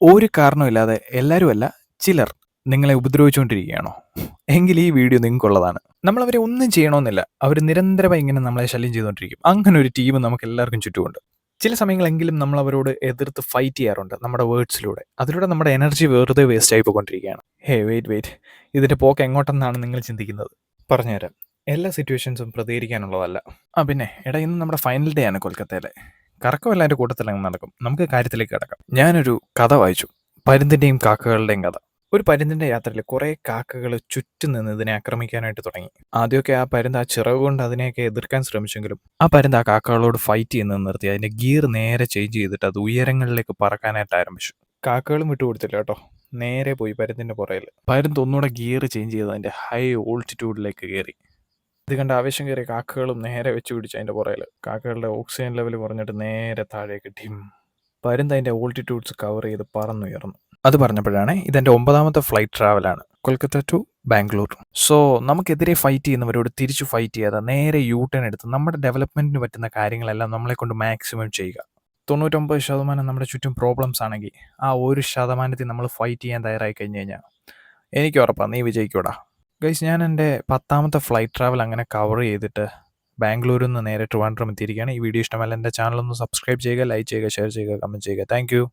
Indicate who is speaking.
Speaker 1: ഒരു കാരണവുമില്ലാതെ എല്ലാരുമല്ല, ചിലർ നിങ്ങളെ ഉപദ്രവിച്ചുകൊണ്ടിരിക്കുകയാണോ? എങ്കിൽ ഈ വീഡിയോ നിങ്ങൾക്കുള്ളതാണ്. നമ്മളവരെ ഒന്നും ചെയ്യണമെന്നില്ല. അവര് നിരന്തരമായി ഇങ്ങനെ നമ്മളെ ശല്യം ചെയ്തുകൊണ്ടിരിക്കും. അങ്ങനൊരു ടീം നമുക്കെല്ലാവർക്കും ചുറ്റുമുണ്ട്. ചില സമയങ്ങളെങ്കിലും നമ്മളവരോട് എതിർത്ത് ഫൈറ്റ് ചെയ്യാറുണ്ട് നമ്മുടെ വേർഡ്സിലൂടെ. അതിലൂടെ നമ്മുടെ എനർജി വെറുതെ വേസ്റ്റായി പോയിക്കൊണ്ടിരിക്കുകയാണ്. Hey wait. ഇതിന്റെ പോക്ക് എങ്ങോട്ടെന്നാണ് നിങ്ങൾ ചിന്തിക്കുന്നത്? പറഞ്ഞുതരാം. എല്ലാ സിറ്റുവേഷൻസും പ്രതികരിക്കാനുള്ളതല്ല. പിന്നെ എടാ, ഇന്ന് നമ്മുടെ ഫൈനൽ ഡേ ആണ് കൊൽക്കത്തയിലെ. കറക്കമെല്ലാം അതിന്റെ കൂട്ടത്തിലങ്ങ് നടക്കും. നമുക്ക് കാര്യത്തിലേക്ക് കടക്കാം. ഞാനൊരു കഥ വായിച്ചു. പരുന്തിന്റെയും കാക്കകളുടെയും കഥ. ഒരു പരുന്തിന്റെ യാത്രയിൽ കുറേ കാക്കകൾ ചുറ്റും നിന്ന് ഇതിനെ ആക്രമിക്കാനായിട്ട് തുടങ്ങി. ആദ്യമൊക്കെ ആ പരുന്ത് ആ ചിറക് കൊണ്ട് അതിനെയൊക്കെ എതിർക്കാൻ ശ്രമിച്ചെങ്കിലും ആ പരുന്ത് ആ കാക്കകളോട് ഫൈറ്റ് ചെയ്യുന്നത് നിർത്തി അതിന്റെ ഗിയർ നേരെ ചേഞ്ച് ചെയ്തിട്ട് അത് ഉയരങ്ങളിലേക്ക് പറക്കാനായിട്ട് ആരംഭിച്ചു. കാക്കകളും വിട്ടുകൊടുത്തില്ല കേട്ടോ. നേരെ പോയി പരുന്തിന്റെ പുറകിൽ. പരുന്ത് ഒന്നുകൂടെ ഗിയർ ചേഞ്ച് ചെയ്ത് അതിന്റെ ഹൈ ഓൾട്ടിറ്റ്യൂഡിലേക്ക് കയറി. ഇത് കണ്ട് ആവേശം കയറിയ കാക്കകളും നേരെ വെച്ച് പിടിച്ചു അതിന്റെ പുറകിൽ. കാക്കകളുടെ ഓക്സിജൻ ലെവൽ കുറഞ്ഞിട്ട് നേരെ താഴേക്ക് ടിം. പരുന്ത് അതിന്റെ ഓൾട്ടിറ്റ്യൂഡ്സ് കവർ ചെയ്ത് പറന്നുയർന്നു. അത് പറഞ്ഞപ്പോഴാണ് ഇതെന്റെ 9ാമത്തെ ഫ്ലൈറ്റ് ട്രാവലാണ്, കൊൽക്കത്ത ടു ബാംഗ്ലൂർ. സോ നമുക്കെതിരെ ഫൈറ്റ് ചെയ്യുന്നവരോട് തിരിച്ചു ഫൈറ്റ് ചെയ്യാതെ നേരെ യൂ ടേൺ എടുത്ത് നമ്മുടെ ഡെവലപ്മെന്റിന് പറ്റുന്ന കാര്യങ്ങളെല്ലാം നമ്മളെ കൊണ്ട് മാക്സിമം ചെയ്യുക. 99% നമ്മുടെ ചുറ്റും പ്രോബ്ലംസ് ആണെങ്കിൽ ആ 1% നമ്മൾ ഫൈറ്റ് ചെയ്യാൻ തയ്യാറായി കഴിഞ്ഞു കഴിഞ്ഞാൽ എനിക്ക് ഉറപ്പാണ് നീ വിജയിക്കൂടാ. ഗൈസ്, ഞാൻ എൻ്റെ 10ാമത്തെ ഫ്ലൈറ്റ് ട്രാവൽ അങ്ങനെ കവർ ചെയ്തിട്ട് ബാംഗ്ലൂരിൽ നിന്ന് നേരെ ട്രിവാൻഡ്രം എത്തിയിരിക്കുകയാണ്. ഈ വീഡിയോ ഇഷ്ടമല്ല എൻ്റെ ചാനൽ ഒന്ന് സബ്സ്ക്രൈബ് ചെയ്യുക, ലൈക്ക് ചെയ്യുക, ഷെയർ ചെയ്യുക, കമൻറ്റ് ചെയ്യുക. Thank you.